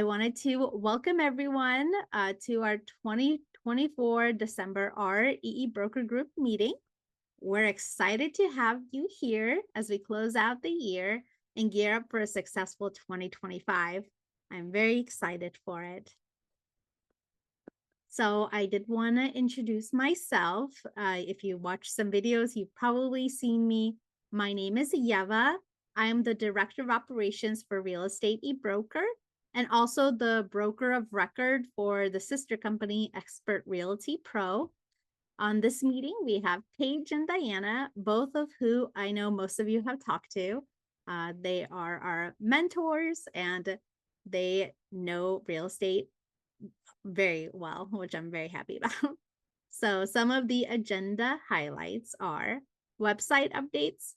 I wanted to welcome everyone to our 2024 December REeBroker Group Meeting. We're excited to have you here as we close out the year and gear up for a successful 2025. I'm very excited for it. So I did want to introduce myself. If you watch some videos, you've probably seen me. My name is Yeva. I am the Director of Operations for Real Estate eBroker and also the broker of record for the sister company, Expert Realty Pro. On this meeting, we have Paige and Diana, both of who I know most of you have talked to. They are our mentors and they know real estate very well, which I'm very happy about. So some of the agenda highlights are website updates,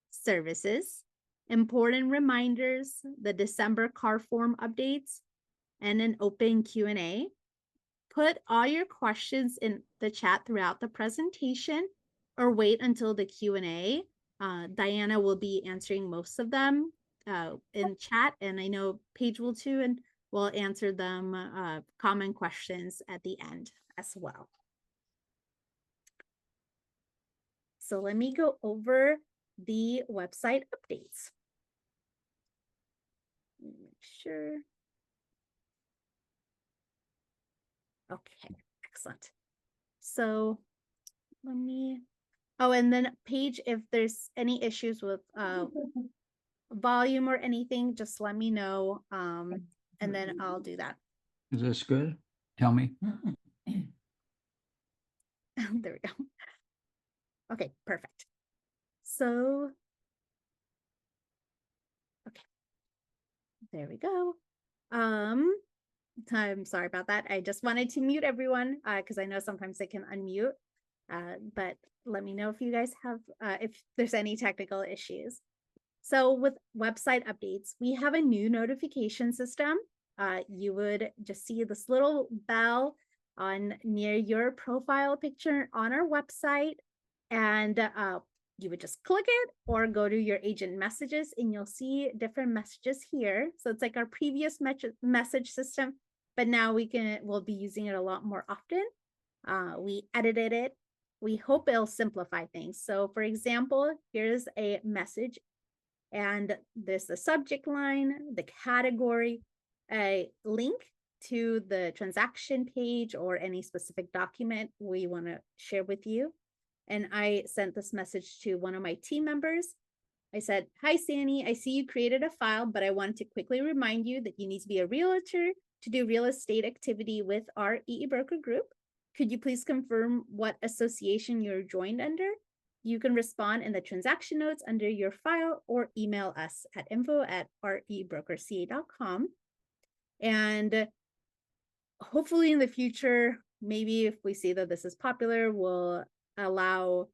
services, important reminders, the December car form updates, and an open Q&A. Put all your questions in the chat throughout the presentation or wait until the Q&A. Diana will be answering most of them in chat, and I know Paige will too, and we'll answer them common questions at the end as well. So let me go over the website updates. Make sure. Okay, excellent. So let me, oh, and then Paige, if there's any issues with volume or anything, just let me know, and then I'll do that. Is this good? Tell me. There we go. Okay, perfect. So, okay, there we go. I'm sorry about that. I just wanted to mute everyone because I know sometimes they can unmute, but let me know if you guys have, if there's any technical issues. So with website updates, we have a new notification system. You would just see this little bell on near your profile picture on our website, and you would just click it or go to your agent messages and you'll see different messages here. So it's like our previous message system, but now we'll be using it a lot more often. We edited it. We hope it'll simplify things. So for example, here's a message and there's the subject line, the category, a link to the transaction page or any specific document we want to share with you. And I sent this message to one of my team members. I said, "Hi, Sandy, I see you created a file, but I wanted to quickly remind you that you need to be a realtor to do real estate activity with our eBroker Group. Could you please confirm what association you're joined under? You can respond in the transaction notes under your file or email us at info@rebrokerca.com. And hopefully in the future, maybe if we see that this is popular, we'll allow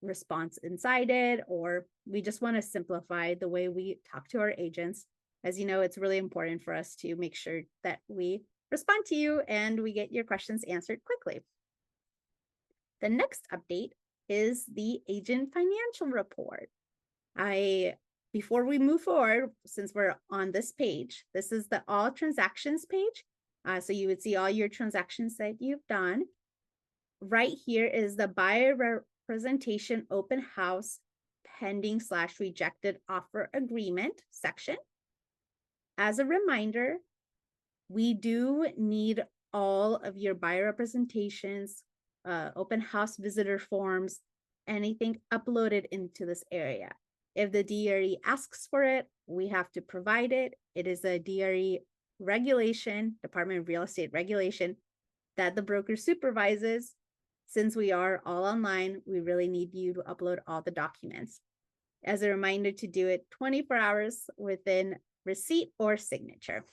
response inside it, or we just want to simplify the way we talk to our agents. As you know, it's really important for us to make sure that we respond to you and we get your questions answered quickly. The next update is the agent financial report. Before we move forward, since we're on this page, this is the all transactions page. So you would see all your transactions that you've done. Right here is the buyer representation open house pending/rejected offer agreement section. As a reminder, we do need all of your buyer representations, open house visitor forms, anything uploaded into this area. If the DRE asks for it, we have to provide it. It is a DRE regulation, Department of Real Estate regulation, that the broker supervises. Since we are all online, we really need you to upload all the documents. As a reminder to do it 24 hours within receipt or signature.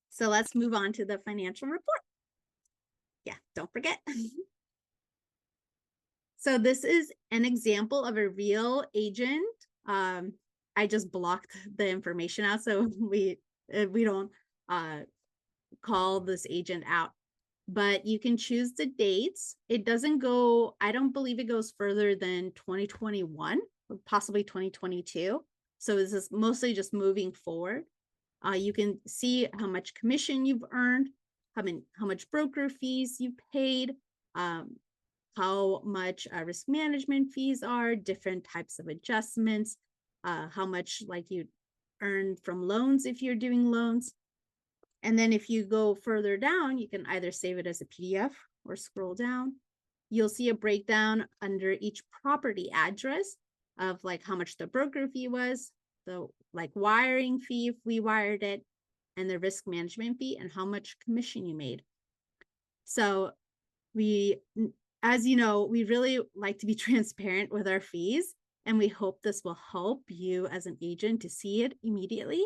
So let's move on to the financial report. Yeah, don't forget. So this is an example of a real agent. I just blocked the information out so we don't call this agent out. But you can choose the dates. It doesn't go, I don't believe it goes further than 2021, possibly 2022. So this is mostly just moving forward. You can see how much commission you've earned, how much broker fees you paid, how much risk management fees are, different types of adjustments, how much like you earn from loans if you're doing loans. And then if you go further down, you can either save it as a PDF or scroll down. You'll see a breakdown under each property address of like how much the broker fee was, the like wiring fee if we wired it, and the risk management fee and how much commission you made. So as you know, we really like to be transparent with our fees, and we hope this will help you as an agent to see it immediately.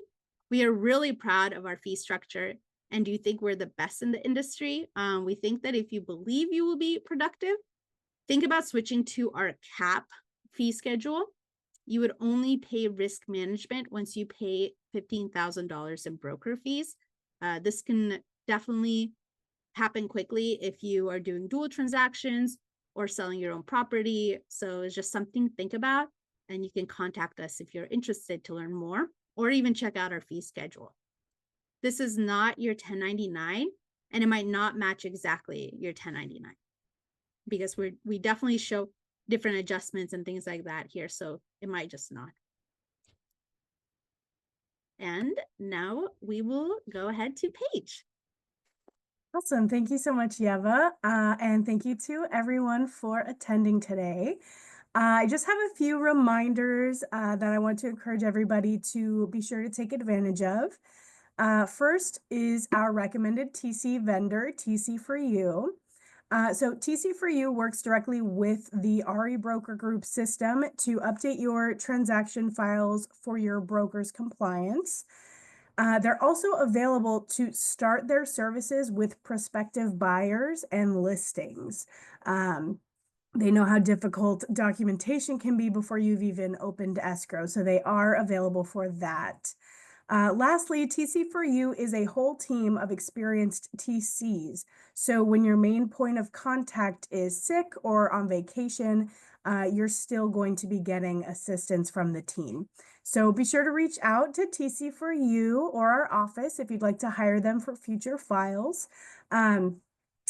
We are really proud of our fee structure and do think we're the best in the industry. We think that if you believe you will be productive, think about switching to our cap fee schedule. You would only pay risk management once you pay $15,000 in broker fees. This can definitely happen quickly if you are doing dual transactions or selling your own property. So it's just something to think about, and you can contact us if you're interested to learn more or even check out our fee schedule. This is not your 1099, and it might not match exactly your 1099 because we definitely show different adjustments and things like that here. So it might just not. And now we will go ahead to Paige. Awesome. Thank you so much, Yeva. And thank you to everyone for attending today. I just have a few reminders that I want to encourage everybody to be sure to take advantage of. First is our recommended TC vendor, TC for You. So TC for You works directly with the REeBroker Group system to update your transaction files for your broker's compliance. They're also available to start their services with prospective buyers and listings. They know how difficult documentation can be before you've even opened escrow, so they are available for that. Lastly, TC for You is a whole team of experienced TCs. So when your main point of contact is sick or on vacation, you're still going to be getting assistance from the team. So be sure to reach out to TC for You or our office if you'd like to hire them for future files.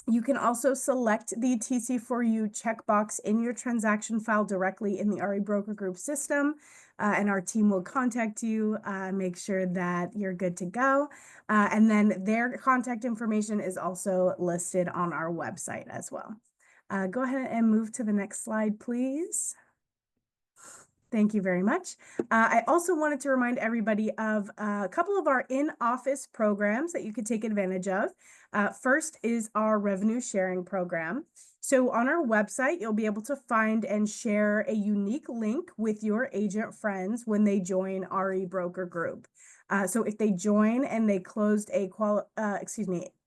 You can also select the TC for You checkbox in your transaction file directly in the REeBroker Group system, and our team will contact you, make sure that you're good to go. And then their contact information is also listed on our website as well. Go ahead and move to the next slide, please. Thank you very much. I also wanted to remind everybody of a couple of our in-office programs that you could take advantage of. First is our revenue sharing program. So on our website, you'll be able to find and share a unique link with your agent friends when they join REeBroker Group. So if they join and they closed a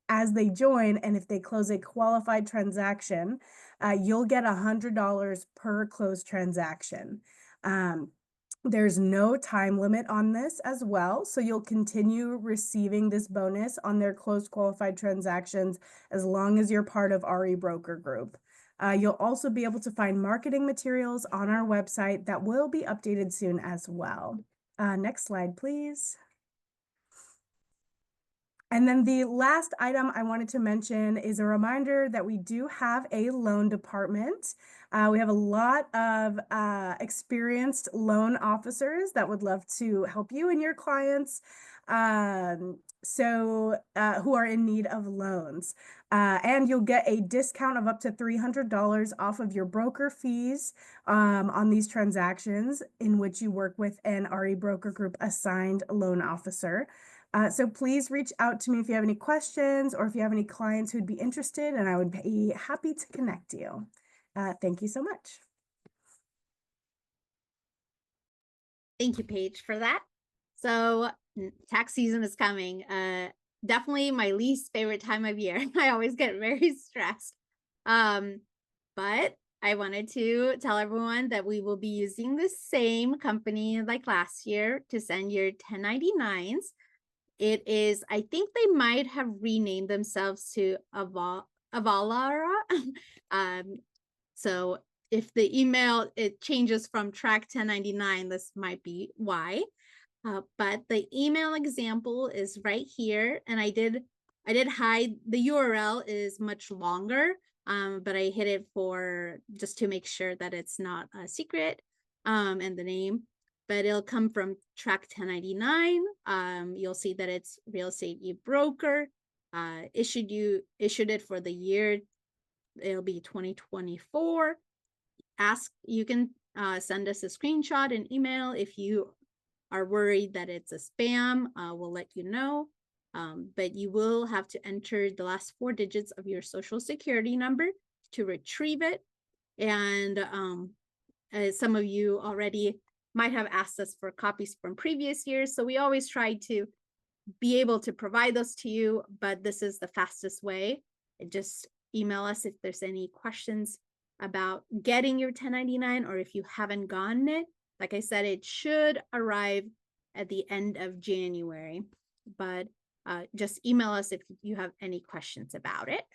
as they join and if they close a qualified transaction, you'll get $100 per closed transaction. There's no time limit on this as well, so you'll continue receiving this bonus on their closed qualified transactions as long as you're part of REeBroker Group. You'll also be able to find marketing materials on our website that will be updated soon as well. Next slide, please. And then the last item I wanted to mention is a reminder that we do have a loan department. We have a lot of experienced loan officers that would love to help you and your clients who are in need of loans. And you'll get a discount of up to $300 off of your broker fees on these transactions in which you work with an REeBroker Group assigned loan officer. So please reach out to me if you have any questions or if you have any clients who'd be interested, and I would be happy to connect you. Thank you so much. Thank you, Paige, for that. So tax season is coming. Definitely my least favorite time of year. I always get very stressed. But I wanted to tell everyone that we will be using the same company like last year to send your 1099s. It is, I think they might have renamed themselves to Avalara. So if the email, it changes from track 1099, this might be why. But the email example is right here, and I did hide the URL is much longer, but I hid it for just to make sure that it's not a secret, and the name. But it'll come from Track 1099. You'll see that it's Real Estate eBroker. Issued it for the year. It'll be 2024. You can send us a screenshot and email if you are worried that it's a spam. We'll let you know. But you will have to enter the last 4 digits of your social security number to retrieve it. And some of you already might have asked us for copies from previous years. So we always try to be able to provide those to you, but this is the fastest way. Just email us if there's any questions about getting your 1099, or if you haven't gotten it. Like I said, it should arrive at the end of January, but just email us if you have any questions about it.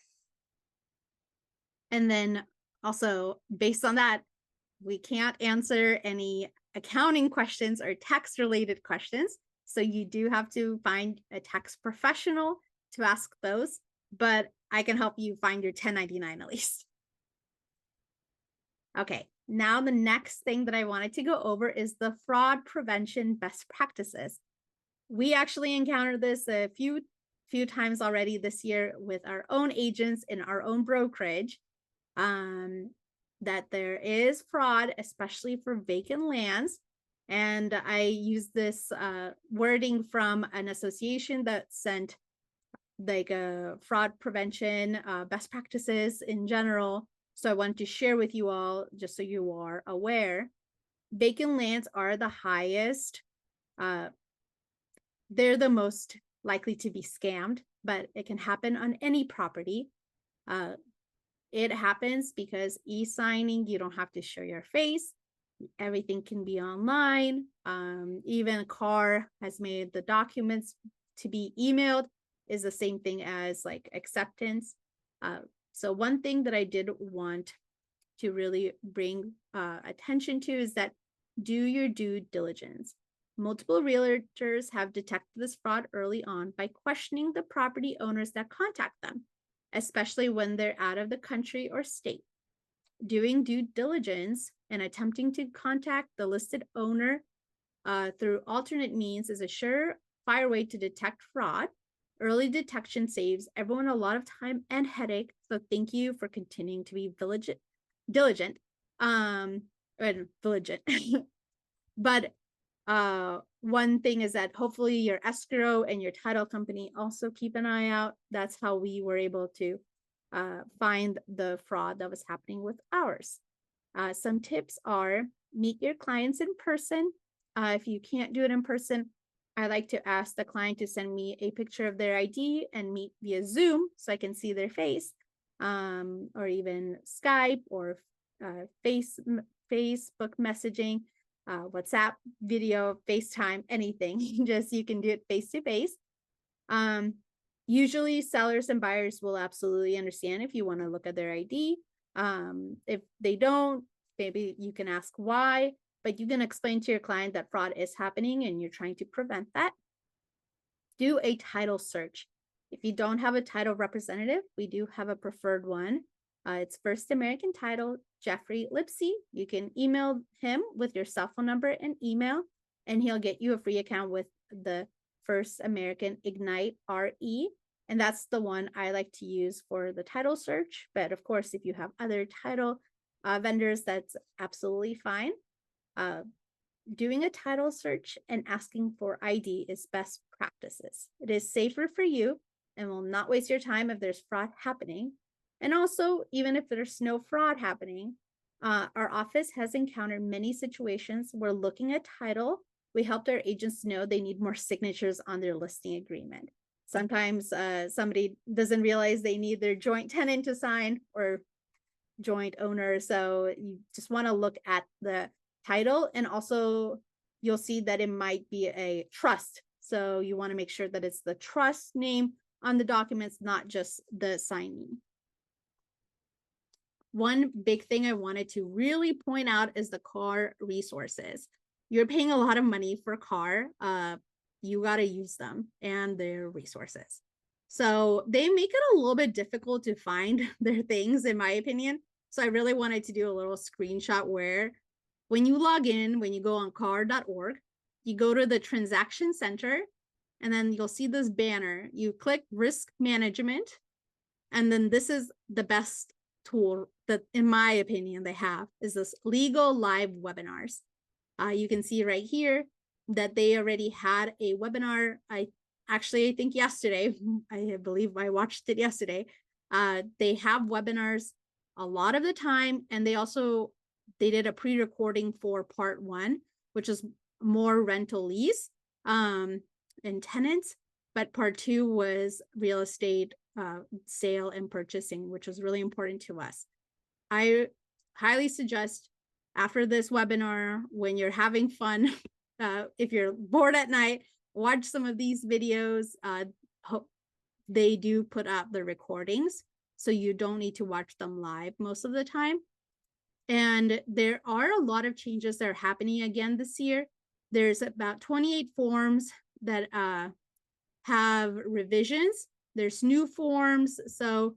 And then also, based on that, we can't answer any accounting questions or tax related questions. So you do have to find a tax professional to ask those, but I can help you find your 1099 at least. Okay, now the next thing that I wanted to go over is the fraud prevention best practices. We actually encountered this a few times already this year with our own agents in our own brokerage, that there is fraud, especially for vacant lands. And I use this wording from an association that sent like a fraud prevention best practices in general. So I wanted to share with you all, just so you are aware. Vacant lands are the highest. They're the most likely to be scammed, but it can happen on any property. It happens because e-signing, you don't have to show your face. Everything can be online. Even a car has made the documents to be emailed is the same thing as like acceptance. So one thing that I did want to really bring attention to is that do your due diligence. Multiple realtors have detected this fraud early on by questioning the property owners that contact them, especially when they're out of the country or state. Doing due diligence and attempting to contact the listed owner through alternate means is a surefire way to detect fraud. Early detection saves everyone a lot of time and headache. So thank you for continuing to be diligent. But one thing is that hopefully your escrow and your title company also keep an eye out. That's how we were able to find the fraud that was happening with ours. Some tips are meet your clients in person. If you can't do it in person, I like to ask the client to send me a picture of their ID and meet via Zoom so I can see their face, or even Skype or Facebook messaging, WhatsApp video, FaceTime, anything. Just you can do it face to face. Usually sellers and buyers will absolutely understand if you want to look at their ID. If they don't, maybe you can ask why, but you can explain to your client that fraud is happening and you're trying to prevent that. Do a title search. If you don't have a title representative, we do have a preferred one. It's First American Title, Jeffrey Lipsy. You can email him with your cell phone number and email, and he'll get you a free account with the First American Ignite RE. And that's the one I like to use for the title search. But of course, if you have other title vendors, that's absolutely fine. Doing a title search and asking for ID is best practices. It is safer for you and will not waste your time if there's fraud happening. And also, even if there's no fraud happening, our office has encountered many situations where looking at title, we helped our agents know they need more signatures on their listing agreement. Sometimes somebody doesn't realize they need their joint tenant to sign or joint owner. So you just want to look at the title, and also you'll see that it might be a trust. So you want to make sure that it's the trust name on the documents, not just the signee. One big thing I wanted to really point out is the car resources. you're paying a lot of money for a car. You got to use them and their resources. So they make it a little bit difficult to find their things, in my opinion. So I really wanted to do a little screenshot where when you log in, when you go on car.org, you go to the transaction center, and then you'll see this banner. You click risk management, and then this is the best tool that, in my opinion, they have, is this legal live webinars. You can see right here that they already had a webinar. I think yesterday, I believe I watched it yesterday. They have webinars a lot of the time, and they did a pre-recording for part 1, which is more rental lease and tenants, but part 2 was real estate sale and purchasing, which was really important to us. I highly suggest after this webinar, when you're having fun, if you're bored at night, watch some of these videos. They do put out the recordings, so you don't need to watch them live most of the time. And there are a lot of changes that are happening again this year. There's about 28 forms that have revisions. There's new forms, so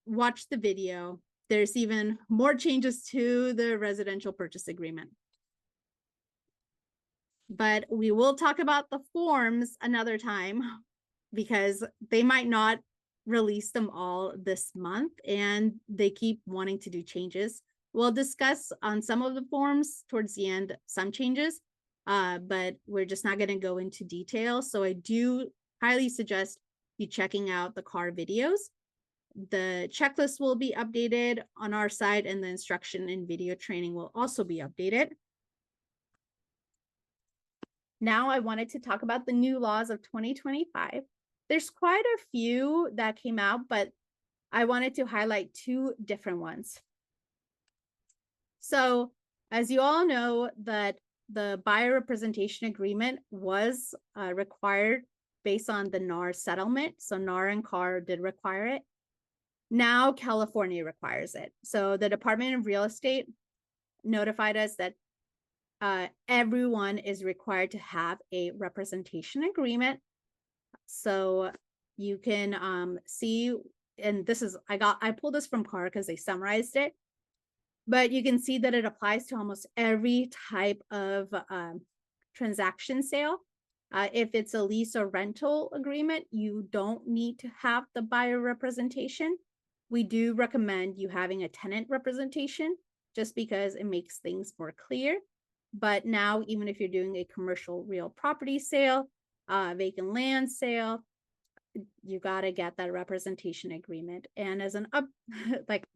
watch the video. There's even more changes to the residential purchase agreement. But we will talk about the forms another time, because they might not release them all this month and they keep wanting to do changes. We'll discuss on some of the forms towards the end some changes, but we're just not going to go into detail. So I do highly suggest you checking out the car videos. The checklist will be updated on our side, and the instruction and video training will also be updated. Now I wanted to talk about the new laws of 2025. There's quite a few that came out, but I wanted to highlight 2 different ones. So as you all know, that the buyer representation agreement was required based on the NAR settlement. So NAR and CAR did require it. Now California requires it. So the Department of Real Estate notified us that everyone is required to have a representation agreement. So you can see, and this is, I pulled this from CAR because they summarized it, but you can see that it applies to almost every type of transaction sale. If it's a lease or rental agreement, you don't need to have the buyer representation. We do recommend you having a tenant representation just because it makes things more clear. But now, even if you're doing a commercial real property sale, vacant land sale, you got to get that representation agreement. And as an like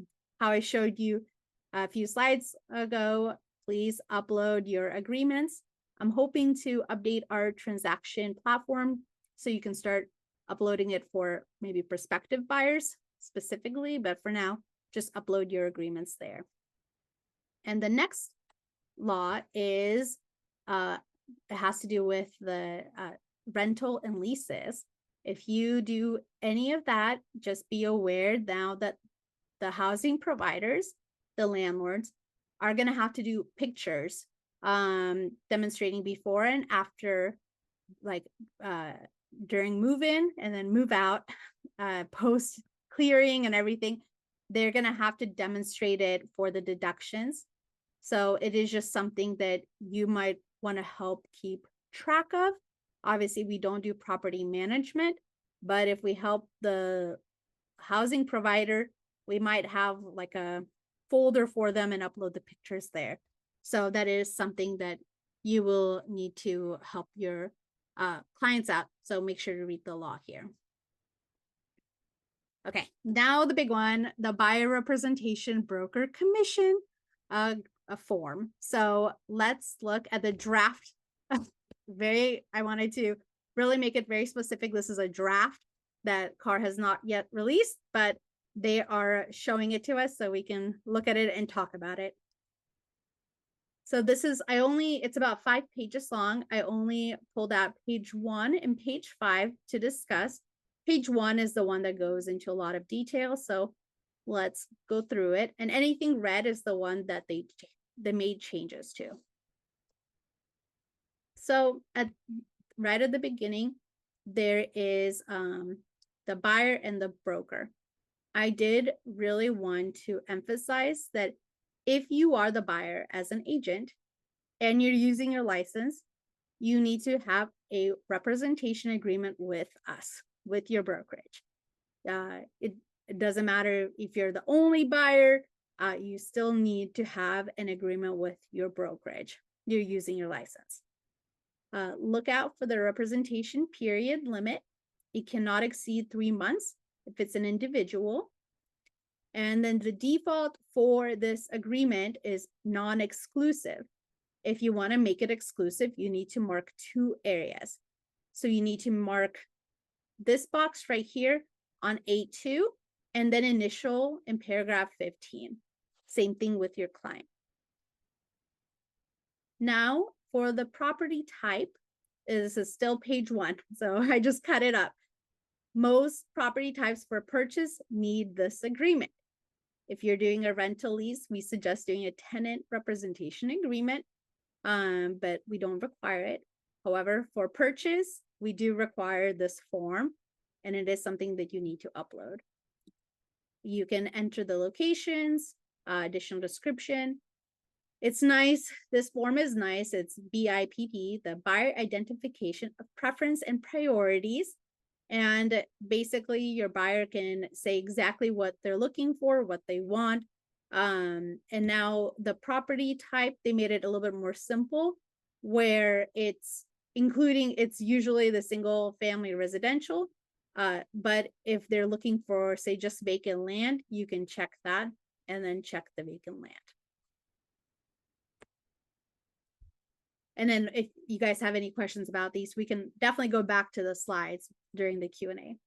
how I showed you a few slides ago, please upload your agreements. I'm hoping to update our transaction platform so you can start uploading it for maybe prospective buyers specifically, but for now, just upload your agreements there. And the next law is, it has to do with the rental and leases. If you do any of that, just be aware now that the housing providers, the landlords, are going to have to do pictures demonstrating before and after, like during move-in and then move out, post clearing and everything. They're going to have to demonstrate it for the deductions. So it is just something that you might want to help keep track of. Obviously, we don't do property management, but if we help the housing provider, we might have like a folder for them and upload the pictures there. So that is something that you will need to help your clients out. So make sure to read the law here. Okay, now the big one, the buyer representation broker commission a form. So let's look at the draft. I wanted to really make it very specific. This is a draft that CAR has not yet released, but they are showing it to us so we can look at it and talk about it. So this is, it's about 5 pages long. I only pulled out page 1 and page 5 to discuss. Page 1 is the one that goes into a lot of detail. So let's go through it. And anything red is the one that they made changes to. So right at the beginning, there is the buyer and the broker. I did really want to emphasize that if you are the buyer as an agent and you're using your license, you need to have a representation agreement with us, with your brokerage. It doesn't matter if you're the only buyer, you still need to have an agreement with your brokerage. You're using your license. Look out for the representation period limit. It cannot exceed 3 months if it's an individual. And then the default for this agreement is non-exclusive. If you want to make it exclusive, you need to mark 2 areas. So you need to mark this box right here on 8.2 and then initial in paragraph 15. Same thing with your client. Now for the property type, this is still page 1, so I just cut it up. Most property types for purchase need this agreement. If you're doing a rental lease, we suggest doing a tenant representation agreement, but we don't require it. However, for purchase, we do require this form, and it is something that you need to upload. You can enter the locations, additional description. It's nice. This form is nice. It's BIP, the buyer identification of preference and priorities. And basically your buyer can say exactly what they're looking for, what they want. And now the property type, they made it a little bit more simple, where it's usually the single family residential. But if they're looking for, say, just vacant land, you can check that and then check the vacant land. And then if you guys have any questions about these, we can definitely go back to the slides during the Q&A.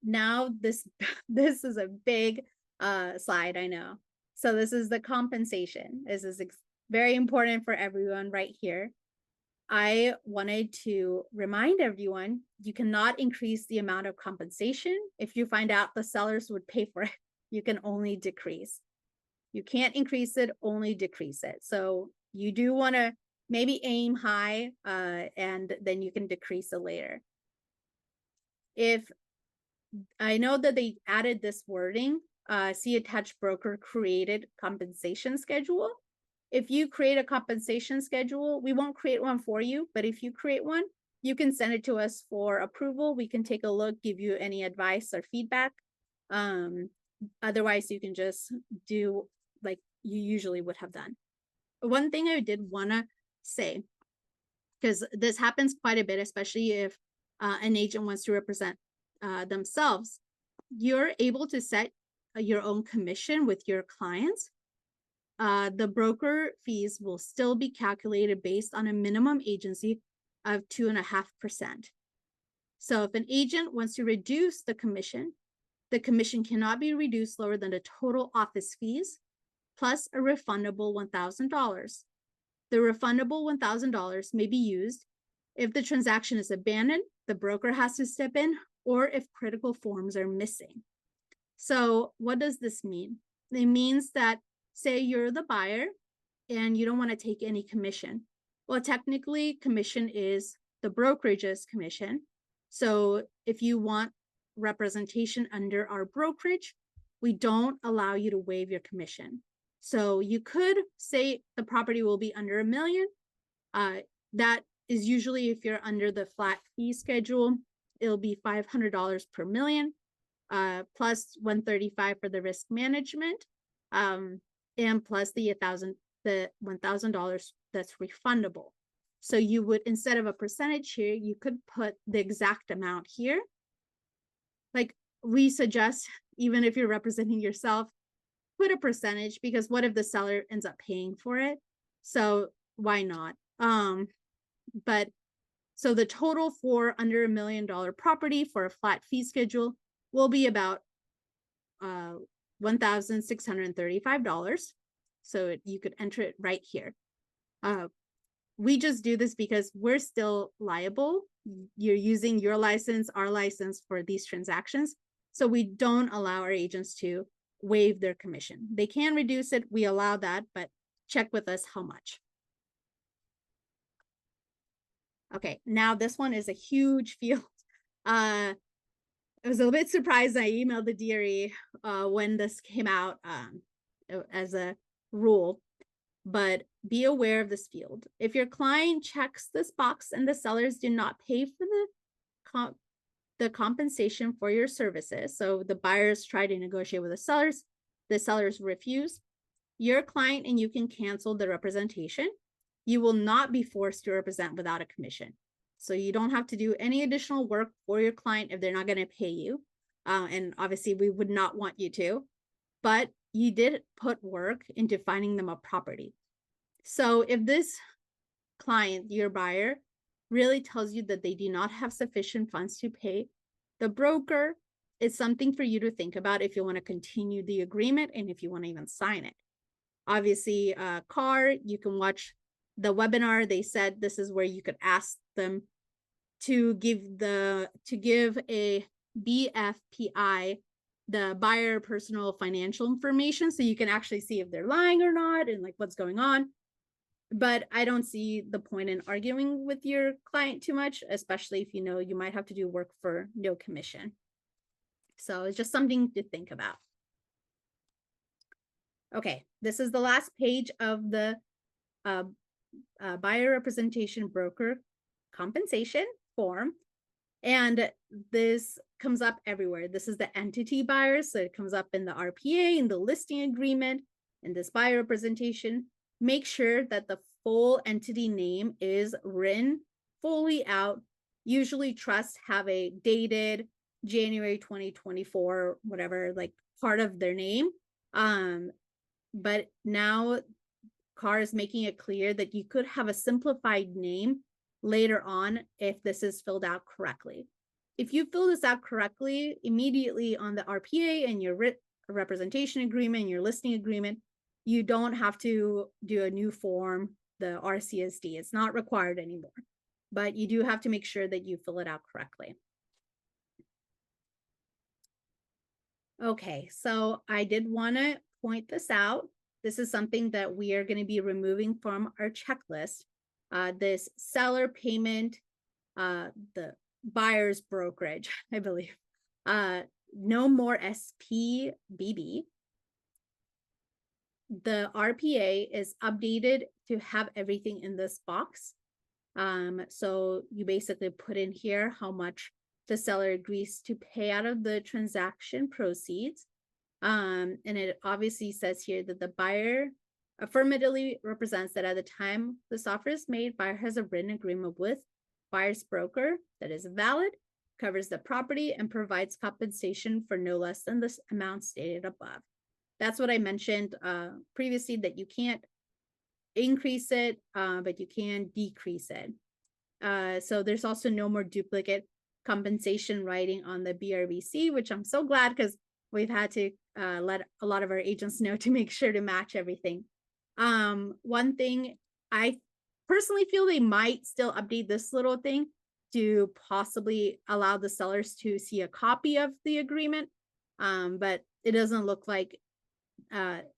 Now this is a big slide, I know. So this is the compensation. This is very important for everyone right here. I wanted to remind everyone, you cannot increase the amount of compensation. If you find out the sellers would pay for it, you can only decrease. You can't increase it, only decrease it. So you do want to maybe aim high, and then you can decrease it later. If I know that they added this wording, see attached broker created compensation schedule. If you create a compensation schedule, we won't create one for you, but if you create one, you can send it to us for approval. We can take a look, give you any advice or feedback. Otherwise, you can just do like you usually would have done. One thing I did want to say, because this happens quite a bit, especially if an agent wants to represent themselves, you're able to set your own commission with your clients. The broker fees will still be calculated based on a minimum agency of 2.5%. So if an agent wants to reduce the commission cannot be reduced lower than the total office fees plus a refundable $1,000. The refundable $1,000 may be used if the transaction is abandoned, the broker has to step in, or if critical forms are missing. So what does this mean? It means that, say you're the buyer and you don't want to take any commission. Well, technically, commission is the brokerage's commission. So if you want representation under our brokerage, we don't allow you to waive your commission. So you could say the property will be under $1 million. That is usually if you're under the flat fee schedule, it'll be $500 per million, plus $135 for the risk management, and plus the $1,000 that's refundable. So you would, instead of a percentage here, you could put the exact amount here. Like we suggest, even if you're representing yourself, put a percentage, because what if the seller ends up paying for it? So why not? But so the total for under $1 million property for a flat fee schedule will be about $1,635. So you could enter it right here. We just do this because we're still liable. You're using your license, our license for these transactions. So we don't allow our agents to waive their commission. They can reduce it. We allow that, but check with us how much. Okay, now this one is a huge field. I was a little bit surprised. I emailed the DRE when this came out as a rule, but be aware of this field. If your client checks this box and the sellers do not pay for the compensation for your services, so the buyers try to negotiate with the sellers refuse, your client and you can cancel the representation. You will not be forced to represent without a commission. So you don't have to do any additional work for your client if they're not going to pay you. And obviously we would not want you to, but you did put work into finding them a property. So if this client, your buyer, really tells you that they do not have sufficient funds to pay the broker, it's something for you to think about if you want to continue the agreement and if you want to even sign it. Obviously, CAR, you can watch the webinar. They said this is where you could ask them to give a BFPI, the buyer personal financial information, so you can actually see if they're lying or not and like what's going on. But I don't see the point in arguing with your client too much, especially if you know you might have to do work for no commission. So it's just something to think about. Okay, this is the last page of the buyer representation broker compensation form. And this comes up everywhere. This is the entity buyers. So it comes up in the RPA, in the listing agreement, in this buyer representation. Make sure that the full entity name is written fully out. Usually trusts have a dated January 2024, whatever, like part of their name. But now CAR is making it clear that you could have a simplified name later on if this is filled out correctly. If you fill this out correctly, immediately on the RPA and your representation agreement, your listing agreement, you don't have to do a new form, the RCSD. It's not required anymore, but you do have to make sure that you fill it out correctly. Okay, so I did want to point this out. This is something that we are going to be removing from our checklist. This seller payment, the buyer's brokerage, I believe. No more SPBB. The RPA is updated to have everything in this box. So you basically put in here how much the seller agrees to pay out of the transaction proceeds. And it obviously says here that the buyer affirmatively represents that at the time this offer is made, buyer has a written agreement with buyer's broker that is valid, covers the property, and provides compensation for no less than the amount stated above. That's what I mentioned previously, that you can't increase it, but you can decrease it. So there's also no more duplicate compensation writing on the BRBC, which I'm so glad, because we've had to let a lot of our agents know to make sure to match everything. One thing I personally feel they might still update this little thing to possibly allow the sellers to see a copy of the agreement, but it doesn't look like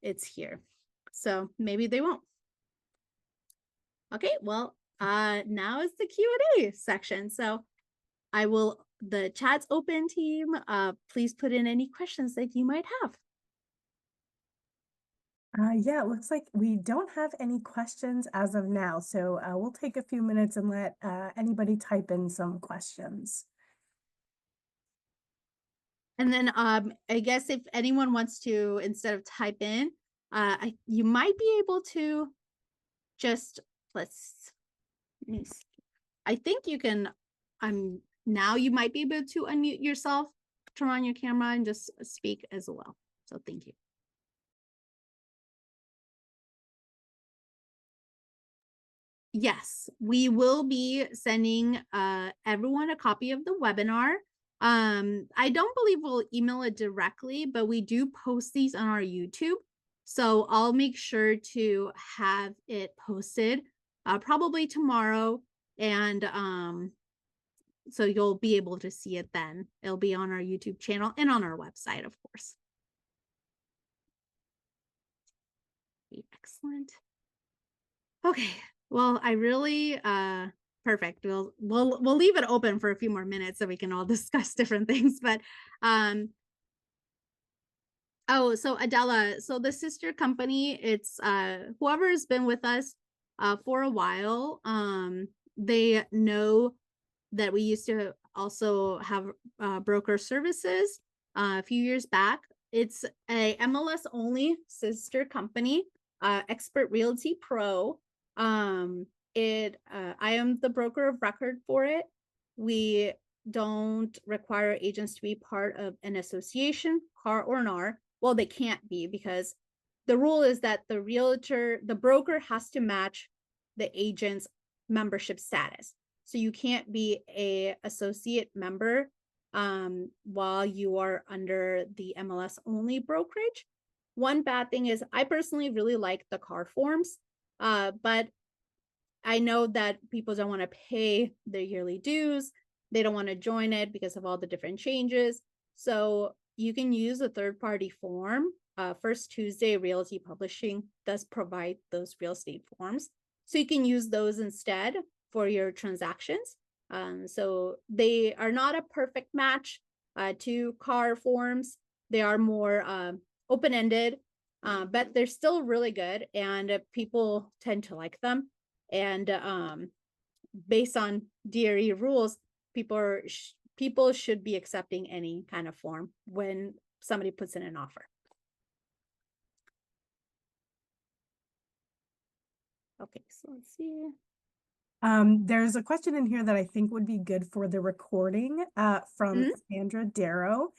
it's here. So maybe they won't. Okay, well, now is the Q&A section. So the chat's open, team. Please put in any questions that you might have. Yeah, it looks like we don't have any questions as of now. So we'll take a few minutes and let anybody type in some questions. And then I guess if anyone wants to, instead of type in, you might be able to just, I think you can, now you might be able to unmute yourself, turn on your camera, and just speak as well. So thank you. Yes, we will be sending everyone a copy of the webinar. I don't believe we'll email it directly, but we do post these on our YouTube. So I'll make sure to have it posted probably tomorrow. And so you'll be able to see it then. It'll be on our YouTube channel and on our website, of course. Excellent. Okay. Well, I really perfect. We'll leave it open for a few more minutes so we can all discuss different things. But oh, so Adela, so the sister company, it's whoever has been with us for a while. They know that we used to also have broker services a few years back. It's a MLS only sister company, Expert Realty Pro. I am the broker of record for it. We don't require agents to be part of an association, CAR or NAR. Well, they can't be, because the rule is that the broker has to match the agent's membership status. So you can't be a associate member while you are under the MLS only brokerage. One bad thing is I personally really like the CAR forms, but I know that people don't want to pay their yearly dues. They don't want to join it because of all the different changes. So you can use a third-party form. First Tuesday Realty Publishing does provide those real estate forms. So you can use those instead for your transactions. So they are not a perfect match to CAR forms. They are more open-ended, but they're still really good, and people tend to like them. And based on DRE rules, people should be accepting any kind of form when somebody puts in an offer. Okay, so let's see. There's a question in here that I think would be good for the recording from Sandra Darrow.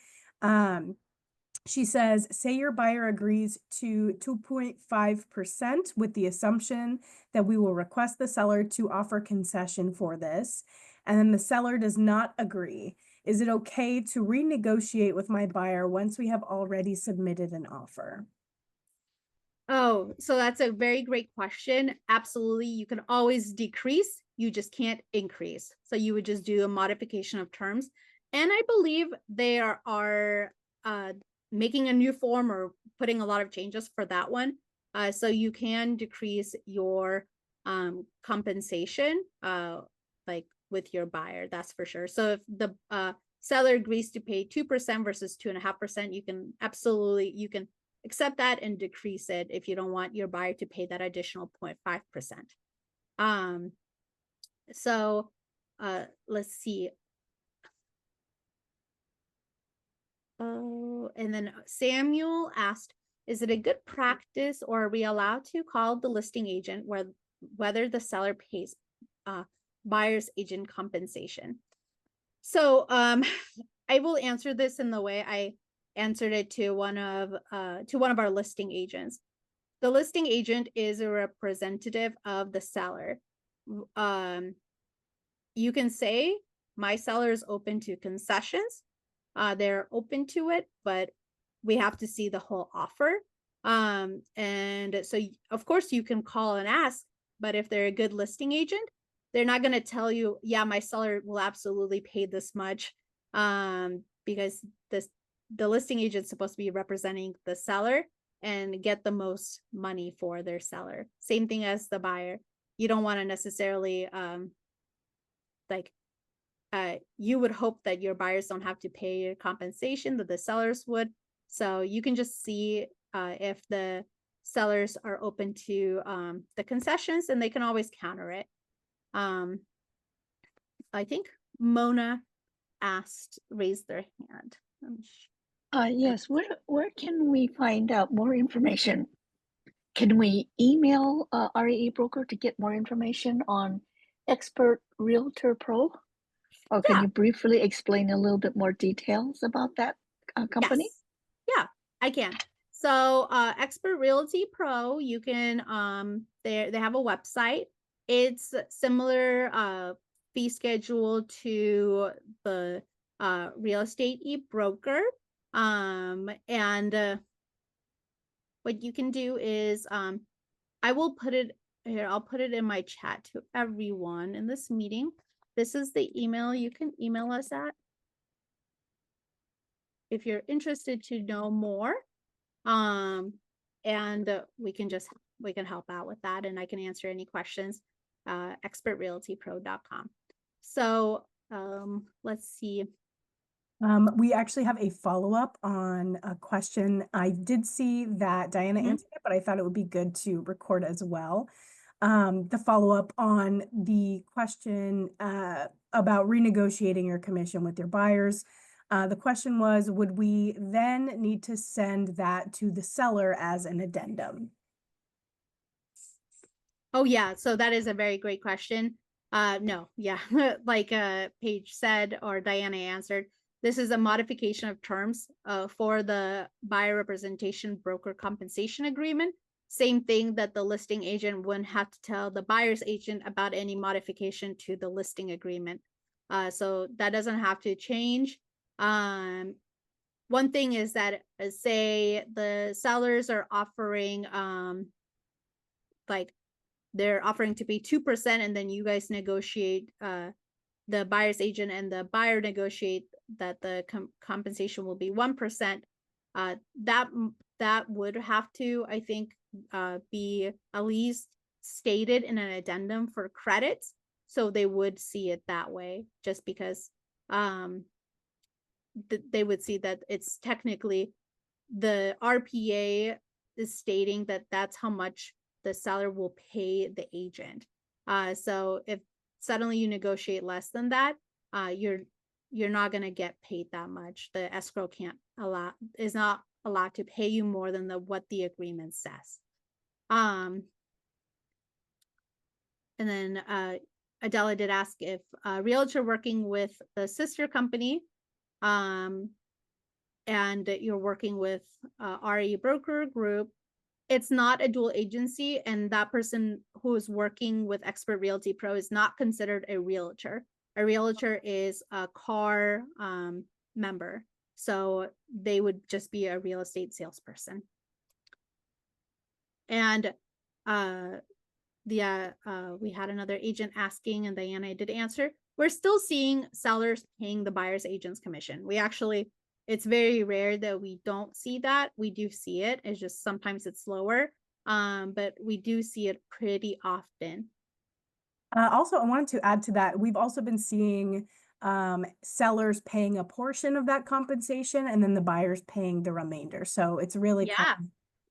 She says, say your buyer agrees to 2.5% with the assumption that we will request the seller to offer concession for this, and then the seller does not agree. Is it okay to renegotiate with my buyer once we have already submitted an offer? Oh, so that's a very great question. Absolutely. You can always decrease. You just can't increase. So you would just do a modification of terms. And I believe they are making a new form or putting a lot of changes for that one. So you can decrease your compensation like with your buyer, that's for sure. So if the seller agrees to pay 2% versus 2.5%, you can accept that and decrease it if you don't want your buyer to pay that additional 0.5%. So let's see. Oh, and then Samuel asked, is it a good practice, or are we allowed to call the listing agent whether the seller pays buyer's agent compensation? So I will answer this in the way I answered it to one of our listing agents. The listing agent is a representative of the seller. You can say my seller is open to concessions. They're open to it, but we have to see the whole offer. And so of course you can call and ask, but if they're a good listing agent, they're not going to tell you, yeah, my seller will absolutely pay this much, because the listing agent is supposed to be representing the seller and get the most money for their seller. Same thing as the buyer. You don't want to necessarily you would hope that your buyers don't have to pay your compensation, that the sellers would. So you can just see if the sellers are open to the concessions, and they can always counter it. I think Mona raised their hand. Yes, where can we find out more information? Can we email REeBroker to get more information on Expert Realtor Pro? Or can you briefly explain a little bit more details about that company? Yes. Yeah, I can. So Expert Realty Pro, you can they have a website. It's similar fee schedule to the real estate e-broker. And what you can do is I will put it here. I'll put it in my chat to everyone in this meeting. This is the email you can email us at if you're interested to know more. And we can help out with that, and I can answer any questions. expertrealtypro.com. So let's see. We actually have a follow-up on a question. I did see that Diana Mhm. answered it, but I thought it would be good to record as well. The follow-up on the question about renegotiating your commission with your buyers. The question was, would we then need to send that to the seller as an addendum? Oh yeah, so that is a very great question. No, yeah, like Paige said or Diana answered, this is a modification of terms for the buyer representation broker compensation agreement. Same thing that the listing agent wouldn't have to tell the buyer's agent about any modification to the listing agreement. So that doesn't have to change. One thing is that say the sellers are offering like they're offering to pay 2% and then you guys negotiate the buyer's agent and the buyer negotiate that the compensation will be 1%. That would have to, I think, be at least stated in an addendum for credits, so they would see it that way, just because they would see that it's technically the RPA is stating that that's how much the seller will pay the agent. So if suddenly you negotiate less than that, you're not going to get paid that much. The escrow is not allowed to pay you more than what the agreement says. And then Adela did ask if a realtor working with the sister company, and you're working with REeBroker Group, it's not a dual agency, and that person who is working with Expert Realty Pro is not considered a realtor. A realtor is a CAR member, so they would just be a real estate salesperson. And we had another agent asking, and Diana did answer. We're still seeing sellers paying the buyer's agent's commission. It's very rare that we don't see that. We do see it. It's just sometimes it's slower, but we do see it pretty often. Also, I wanted to add to that, we've also been seeing sellers paying a portion of that compensation and then the buyers paying the remainder. So it's really kind of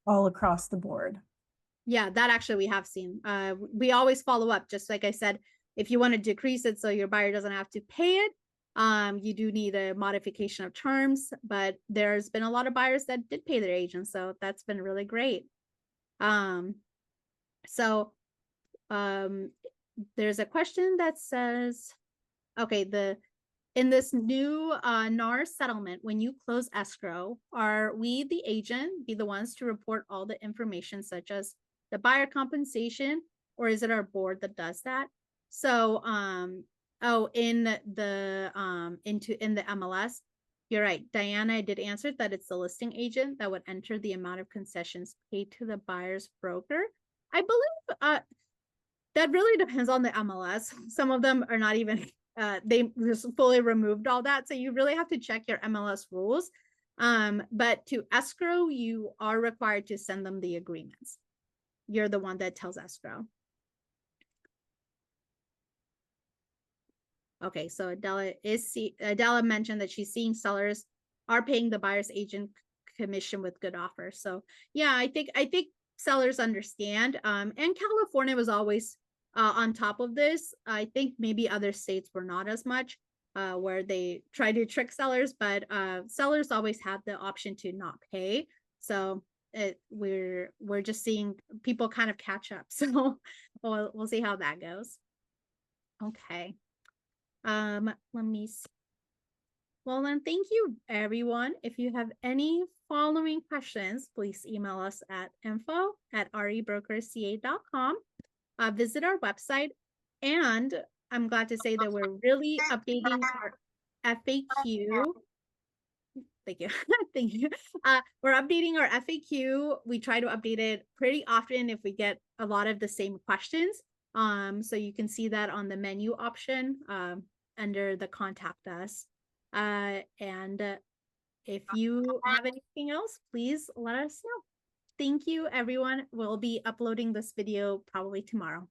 all across the board. Yeah, that actually we have seen. We always follow up, just like I said, if you want to decrease it so your buyer doesn't have to pay it, you do need a modification of terms, but there's been a lot of buyers that did pay their agents, so that's been really great. There's a question that says, okay, in this new NAR settlement, when you close escrow, are we, the agent, be the ones to report all the information such as the buyer compensation, or is it our board that does that? So, in the MLS, you're right. Diana did answer that it's the listing agent that would enter the amount of concessions paid to the buyer's broker. I believe that really depends on the MLS. Some of them are not even, they just fully removed all that. So you really have to check your MLS rules. But to escrow, you are required to send them the agreements. You're the one that tells escrow. Okay, so Adela mentioned that she's seeing sellers are paying the buyer's agent commission with good offers. So yeah, I think sellers understand. And California was always on top of this. I think maybe other states were not as much, where they try to trick sellers, but sellers always have the option to not pay. So we're just seeing people kind of catch up. So we'll see how that goes. Okay. Let me see. Well, then thank you, everyone. If you have any following questions, please email us at info@rebrokerca.com. Visit our website, and I'm glad to say that we're really updating our FAQ. Thank you. Thank you. We're updating our FAQ. We try to update it pretty often if we get a lot of the same questions. So you can see that on the menu option under the contact us. And if you have anything else, please let us know. Thank you, everyone. We'll be uploading this video probably tomorrow.